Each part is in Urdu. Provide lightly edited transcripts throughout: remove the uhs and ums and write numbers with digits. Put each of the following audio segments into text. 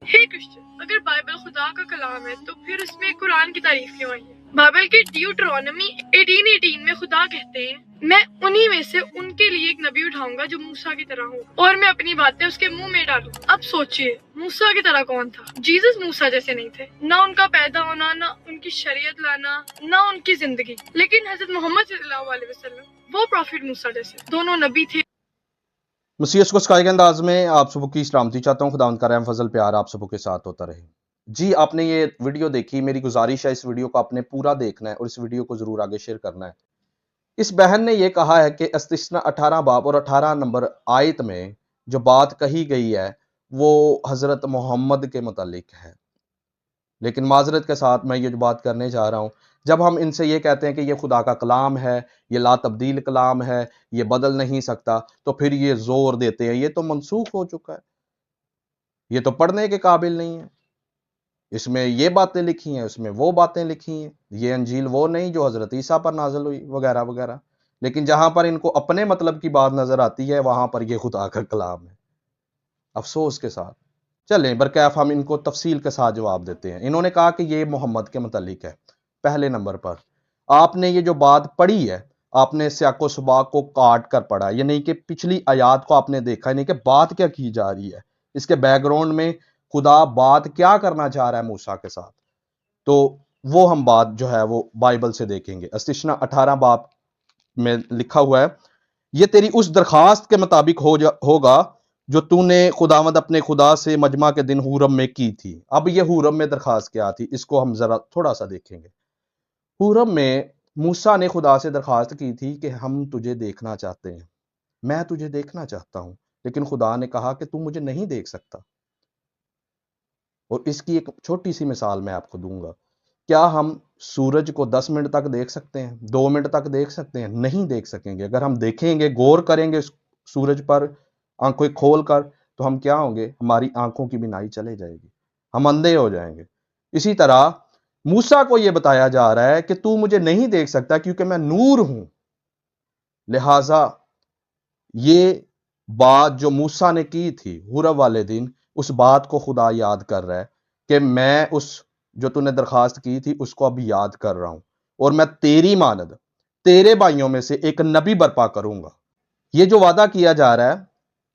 ہے کرسچن، اگر بائبل خدا کا کلام ہے تو پھر اس میں قرآن کی تعریف کیوں آئی ہے؟ بائبل کے ڈیوٹرونمی 18:18 میں خدا کہتے ہیں میں انہی میں سے ان کے لیے ایک نبی اٹھاؤں گا جو موسیٰ کی طرح ہوگا اور میں اپنی باتیں اس کے منہ میں ڈالوں۔ اب سوچئے موسیٰ کی طرح کون تھا؟ جیسس موسیٰ جیسے نہیں تھے، نہ ان کا پیدا ہونا، نہ ان کی شریعت لانا، نہ ان کی زندگی، لیکن حضرت محمد صلی اللہ علیہ وسلم وہ پروفٹ موسیٰ جیسے دونوں نبی تھے۔ مسیح کو سکھائے گئے انداز میں آپ سب کی سلامتی چاہتا ہوں۔ خداوند کا رحم فضل پیار آپ سب کے ساتھ ہوتا رہے۔ جی آپ نے یہ ویڈیو دیکھی، میری گزارش ہے اس ویڈیو کو آپ نے پورا دیکھنا ہے اور اس ویڈیو کو ضرور آگے شیئر کرنا ہے۔ اس بہن نے یہ کہا ہے کہ استثنا 18 باب اور 18 نمبر آیت میں جو بات کہی گئی ہے وہ حضرت محمد کے متعلق ہے، لیکن معذرت کے ساتھ میں یہ جو بات کرنے جا رہا ہوں، جب ہم ان سے یہ کہتے ہیں کہ یہ خدا کا کلام ہے، یہ لا تبدیل کلام ہے، یہ بدل نہیں سکتا، تو پھر یہ زور دیتے ہیں یہ تو منسوخ ہو چکا ہے، یہ تو پڑھنے کے قابل نہیں ہے، اس میں یہ باتیں لکھی ہیں، اس میں وہ باتیں لکھی ہیں، یہ انجیل وہ نہیں جو حضرت عیسیٰ پر نازل ہوئی وغیرہ وغیرہ۔ لیکن جہاں پر ان کو اپنے مطلب کی بات نظر آتی ہے وہاں پر یہ خدا کا کلام ہے، افسوس کے ساتھ۔ چلیں برکیف ہم ان کو تفصیل کے ساتھ جواب دیتے ہیں۔ انہوں نے کہا کہ یہ محمد کے متعلق ہے۔ پہلے نمبر پر آپ نے یہ جو بات پڑھی ہے، آپ نے سیاق و سباق کو کاٹ کر پڑھا، یہ نہیں کہ پچھلی آیات کو آپ نے دیکھا، نہیں کہ بات کیا کی جا رہی ہے، اس کے بیک گراؤنڈ میں خدا بات کیا کرنا چاہ رہا ہے موسیٰ کے ساتھ، تو وہ ہم بات جو ہے وہ بائبل سے دیکھیں گے۔ استثنا 18 باب میں لکھا ہوا ہے یہ تیری اس درخواست کے مطابق ہوگا جو تو نے خداوند اپنے خدا سے مجمع کے دن حورم میں کی تھی۔ اب یہ حورم میں درخواست کیا تھی، اس کو ہم ذرا تھوڑا سا دیکھیں گے۔ حورم میں موسیٰ نے خدا سے درخواست کی تھی کہ ہم تجھے دیکھنا چاہتے ہیں، میں تجھے دیکھنا چاہتا ہوں، لیکن خدا نے کہا کہ تو مجھے نہیں دیکھ سکتا۔ اور اس کی ایک چھوٹی سی مثال میں آپ کو دوں گا۔ کیا ہم سورج کو 10 منٹ تک دیکھ سکتے ہیں؟ 2 منٹ تک دیکھ سکتے ہیں؟ نہیں دیکھ سکیں گے۔ اگر ہم دیکھیں گے، غور کریں گے سورج پر آنکھیں کھول کر، تو ہم کیا ہوں گے؟ ہماری آنکھوں کی بینائی چلے جائے گی، ہم اندھے ہو جائیں گے۔ اسی طرح موسیٰ کو یہ بتایا جا رہا ہے کہ تو مجھے نہیں دیکھ سکتا کیونکہ میں نور ہوں، لہٰذا یہ بات جو موسیٰ نے کی تھی حورم والے دن، اس بات کو خدا یاد کر رہا ہے کہ میں اس جو تو نے درخواست کی تھی اس کو اب یاد کر رہا ہوں، اور میں تیری مانند تیرے بھائیوں میں سے ایک نبی برپا کروں گا۔ یہ جو وعدہ کیا جا رہا ہے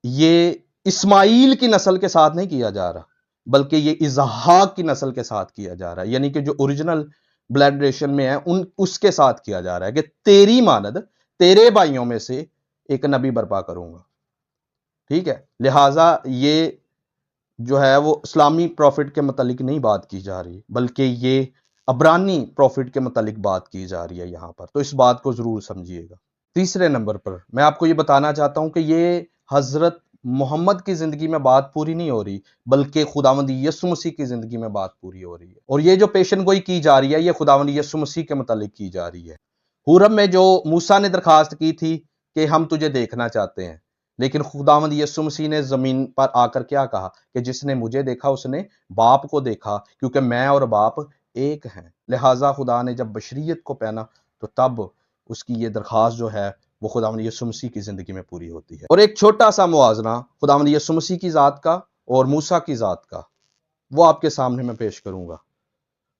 یہ اسماعیل کی نسل کے ساتھ نہیں کیا جا رہا، بلکہ یہ اسحاق کی نسل کے ساتھ کیا جا رہا ہے، یعنی کہ جو اوریجنل بلڈ ریلیشن میں ہے اس کے ساتھ کیا جا رہا ہے کہ تیری مانند تیرے بھائیوں میں سے ایک نبی برپا کروں گا۔ ٹھیک ہے، لہٰذا یہ جو ہے وہ اسلامی پروفٹ کے متعلق نہیں بات کی جا رہی، بلکہ یہ عبرانی پروفٹ کے متعلق بات کی جا رہی ہے یہاں پر، تو اس بات کو ضرور سمجھیے گا۔ تیسرے نمبر پر میں آپ کو یہ بتانا چاہتا ہوں کہ یہ حضرت محمد کی زندگی میں بات پوری نہیں ہو رہی، بلکہ خداوند یسوع مسیح کی زندگی میں بات پوری ہو رہی ہے، اور یہ جو پیشن گوئی کی جا رہی ہے یہ خداوند یسوع مسیح کے متعلق کی جا رہی ہے۔ حورم میں جو موسیٰ نے درخواست کی تھی کہ ہم تجھے دیکھنا چاہتے ہیں، لیکن خداوند یسوع مسیح نے زمین پر آ کر کیا کہا کہ جس نے مجھے دیکھا اس نے باپ کو دیکھا، کیونکہ میں اور باپ ایک ہیں۔ لہٰذا خدا نے جب بشریت کو پہنا تو تب اس کی یہ درخواست جو ہے وہ خداوند یسوع مسیح کی زندگی میں پوری ہوتی ہے۔ اور ایک چھوٹا سا موازنہ خداوند یسوع مسیح کی ذات کا اور موسیٰ کی ذات کا وہ آپ کے سامنے میں پیش کروں گا۔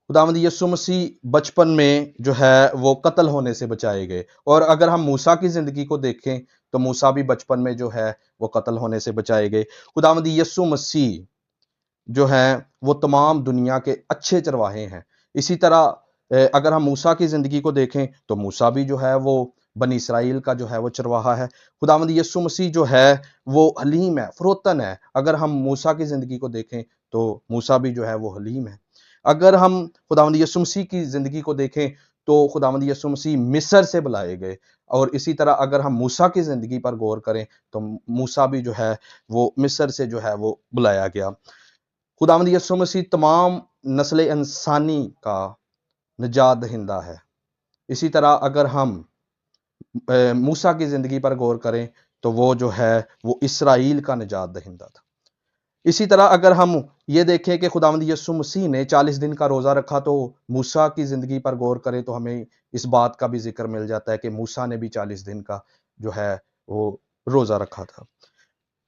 خداوند یسوع مسیح بچپن میں جو ہے وہ قتل ہونے سے بچائے گئے، اور اگر ہم موسیٰ کی زندگی کو دیکھیں تو موسیٰ بھی بچپن میں جو ہے وہ قتل ہونے سے بچائے گئے۔ خداوند یسوع مسیح جو ہیں وہ تمام دنیا کے اچھے چرواہے ہیں۔ اسی طرح اگر ہم موسیٰ کی زندگی کو دیکھیں تو موسیٰ بھی جو ہے وہ بنی اسرائیل کا جو ہے وہ چرواہا ہے۔ خداوند یسوع مسیح جو ہے وہ حلیم ہے، فروتن ہے۔ اگر ہم موسیٰ کی زندگی کو دیکھیں تو موسیٰ بھی جو ہے وہ حلیم ہے۔ اگر ہم خداوند یسوع مسیح کی زندگی کو دیکھیں تو خداوند یسوع مسیح مصر سے بلائے گئے، اور اسی طرح اگر ہم موسیٰ کی زندگی پر غور کریں تو موسیٰ بھی جو ہے وہ مصر سے جو ہے وہ بلایا گیا۔ خداوند یسوع مسیح تمام نسل انسانی کا نجات دہندہ ہے۔ اسی طرح اگر ہم موسیٰ کی زندگی پر غور کریں تو وہ جو ہے وہ اسرائیل کا نجات دہندہ تھا۔ اسی طرح اگر ہم یہ دیکھیں کہ خداوند یسوع مسیح نے 40 دن کا روزہ رکھا تو موسیٰ کی زندگی پر غور کریں تو ہمیں اس بات کا بھی ذکر مل جاتا ہے کہ موسیٰ نے بھی 40 دن کا جو ہے وہ روزہ رکھا تھا۔